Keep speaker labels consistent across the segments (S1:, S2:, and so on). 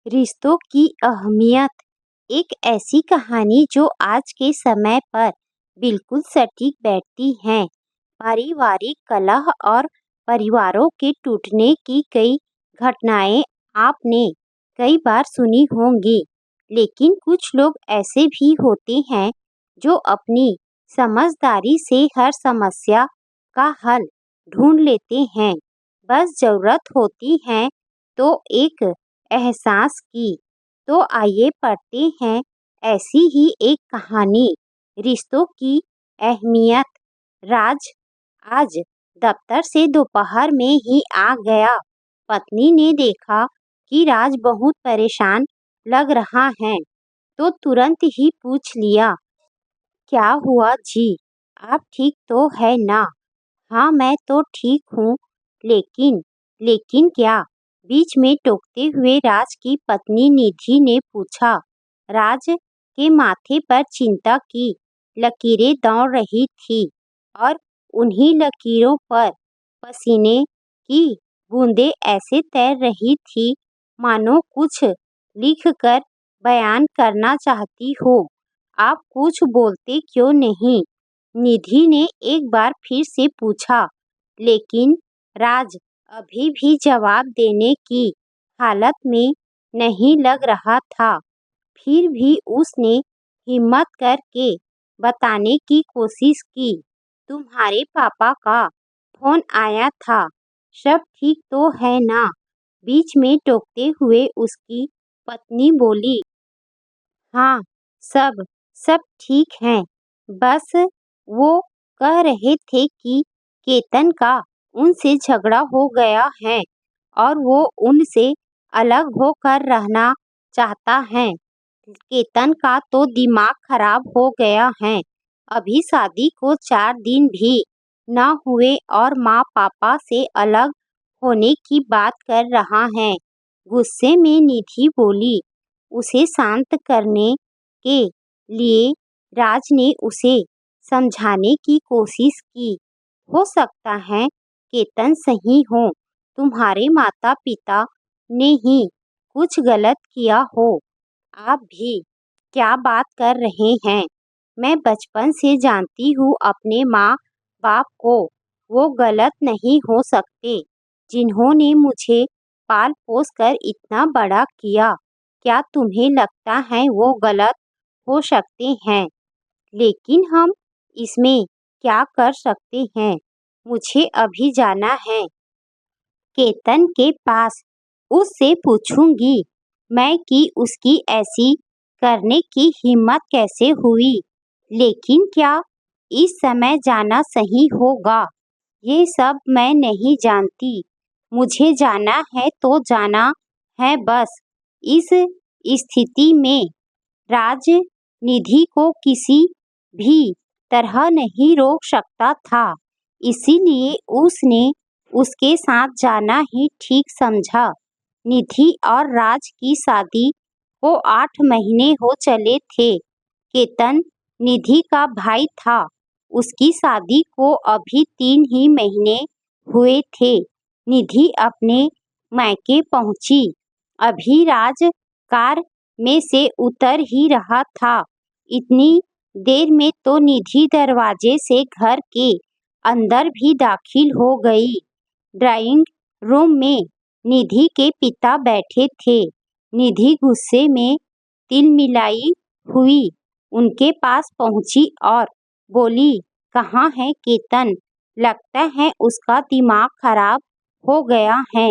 S1: रिश्तों की अहमियत एक ऐसी कहानी जो आज के समय पर बिल्कुल सटीक बैठती है। पारिवारिक कलह और परिवारों के टूटने की कई घटनाएं आपने कई बार सुनी होंगी, लेकिन कुछ लोग ऐसे भी होते हैं जो अपनी समझदारी से हर समस्या का हल ढूंढ लेते हैं। बस जरूरत होती है तो एक एहसास की। तो आइए पढ़ते हैं ऐसी ही एक कहानी, रिश्तों की अहमियत। राज आज दफ्तर से दोपहर में ही आ गया। पत्नी ने देखा कि राज बहुत परेशान लग रहा है, तो तुरंत ही पूछ लिया, क्या हुआ जी? आप ठीक तो है ना? हाँ, मैं तो ठीक हूँ, लेकिन लेकिन क्या? बीच में टोकते हुए राज की पत्नी निधि ने पूछा। राज के माथे पर चिंता की लकीरें दौड़ रही थी और उन्हीं लकीरों पर पसीने की बूंदें ऐसे तैर रही थी मानो कुछ लिखकर बयान करना चाहती हो। आप कुछ बोलते क्यों नहीं? निधि ने एक बार फिर से पूछा, लेकिन राज अभी भी जवाब देने की हालत में नहीं लग रहा था। फिर भी उसने हिम्मत करके बताने की कोशिश की, तुम्हारे पापा का फोन आया था, सब ठीक तो है ना? बीच में टोकते हुए उसकी पत्नी बोली, हाँ, सब सब ठीक है। बस वो कह रहे थे कि केतन का उनसे झगड़ा हो गया है और वो उनसे अलग होकर रहना चाहता है। केतन का तो दिमाग खराब हो गया है। अभी शादी को 4 दिन भी न हुए और माँ पापा से अलग होने की बात कर रहा है। गुस्से में निधि बोली। उसे शांत करने के लिए राज ने उसे समझाने की कोशिश की। हो सकता है केतन सही हो, तुम्हारे माता पिता ने ही कुछ गलत किया हो। आप भी क्या बात कर रहे हैं? मैं बचपन से जानती हूँ अपने माँ बाप को, वो गलत नहीं हो सकते। जिन्होंने मुझे पाल पोस कर इतना बड़ा किया, क्या तुम्हें लगता है वो गलत हो सकते हैं? लेकिन हम इसमें क्या कर सकते हैं? मुझे अभी जाना है केतन के पास, उससे पूछूंगी मैं कि उसकी ऐसी करने की हिम्मत कैसे हुई। लेकिन क्या इस समय जाना सही होगा? ये सब मैं नहीं जानती। मुझे जाना है तो जाना है बस। इस स्थिति में राज निधि को किसी भी तरह नहीं रोक सकता था, इसीलिए उसने उसके साथ जाना ही ठीक समझा। निधि और राज की शादी को 8 महीने हो चले थे। केतन निधि का भाई था। उसकी शादी को अभी 3 ही महीने हुए थे। निधि अपने मायके पहुंची। अभी राज कार में से उतर ही रहा था। इतनी देर में तो निधि दरवाजे से घर के अंदर भी दाखिल हो गई। ड्राइंग रूम में निधि के पिता बैठे थे। निधि गुस्से में तिलमिलाई हुई उनके पास पहुंची और बोली, कहाँ है केतन? लगता है उसका दिमाग खराब हो गया है।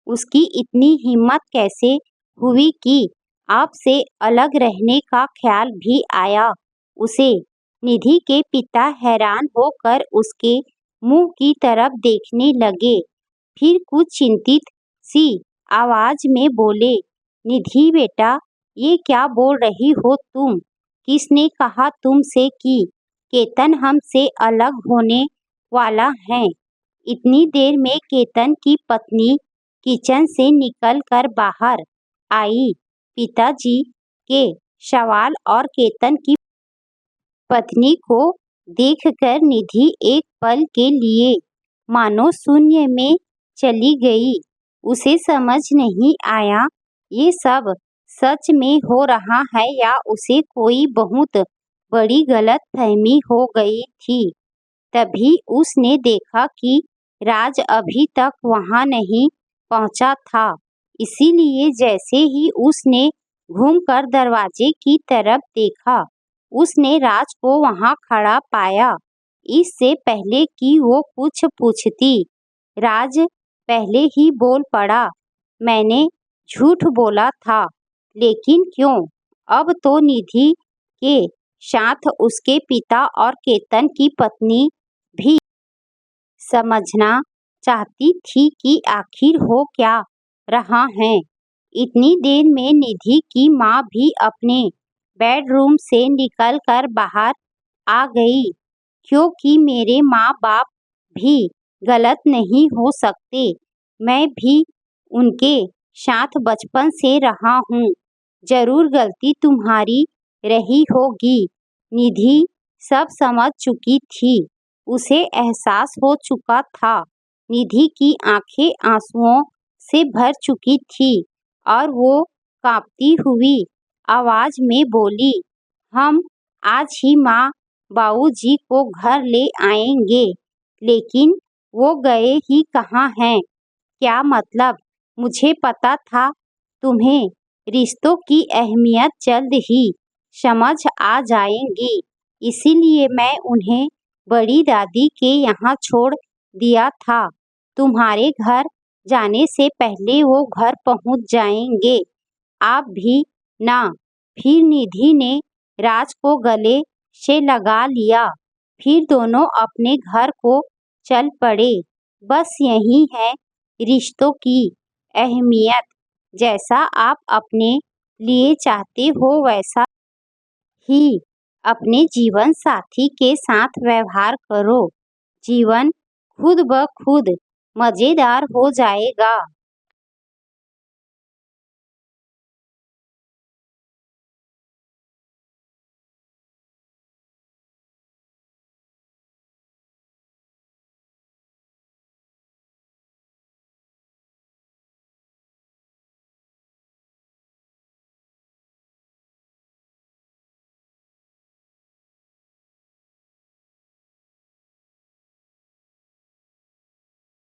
S1: उसकी इतनी हिम्मत कैसे हुई कि आपसे अलग रहने का ख्याल भी आया उसे? निधि के पिता हैरान होकर उसके मुंह की तरफ देखने लगे, फिर कुछ चिंतित सी आवाज में बोले, निधि बेटा, ये क्या बोल रही हो तुम? किसने कहा तुमसे कि केतन हमसे अलग होने वाला है? इतनी देर में केतन की पत्नी किचन से निकलकर बाहर आई। पिताजी के सवाल और केतन की पत्नी को देखकर निधि एक पल के लिए मानो शून्य में चली गई। उसे समझ नहीं आया ये सब सच में हो रहा है या उसे कोई बहुत बड़ी गलतफहमी हो गई थी। तभी उसने देखा कि राज अभी तक वहां नहीं पहुंचा था। इसीलिए जैसे ही उसने घूमकर दरवाजे की तरफ देखा, उसने राज को वहां खड़ा पाया। इससे पहले कि वो कुछ पूछती, राज पहले ही बोल पड़ा, मैंने झूठ बोला था, लेकिन क्यों? अब तो निधि के साथ उसके पिता और केतन की पत्नी भी समझना चाहती थी कि आखिर हो क्या रहा है। इतनी देर में निधि की माँ भी अपने बेडरूम से निकलकर बाहर आ गई, क्योंकि मेरे माँ बाप भी गलत नहीं हो सकते। मैं भी उनके साथ बचपन से रहा हूँ। जरूर गलती तुम्हारी रही होगी। निधि सब समझ चुकी थी। उसे एहसास हो चुका था। निधि की आंखें आंसुओं से भर चुकी थी और वो कांपती हुई आवाज में बोली, हम आज ही माँ बाबूजी को घर ले आएंगे। लेकिन वो गए ही कहाँ हैं? क्या मतलब? मुझे पता था तुम्हें रिश्तों की अहमियत जल्द ही समझ आ जाएगी। इसीलिए मैं उन्हें बड़ी दादी के यहाँ छोड़ दिया था। तुम्हारे घर जाने से पहले वो घर पहुँच जाएंगे। आप भी ना। फिर निधि ने राज को गले से लगा लिया। फिर दोनों अपने घर को चल पड़े। बस यही है रिश्तों की अहमियत। जैसा आप अपने लिए चाहते हो वैसा ही अपने जीवन साथी के साथ व्यवहार करो। जीवन खुद ब खुद मजेदार हो जाएगा।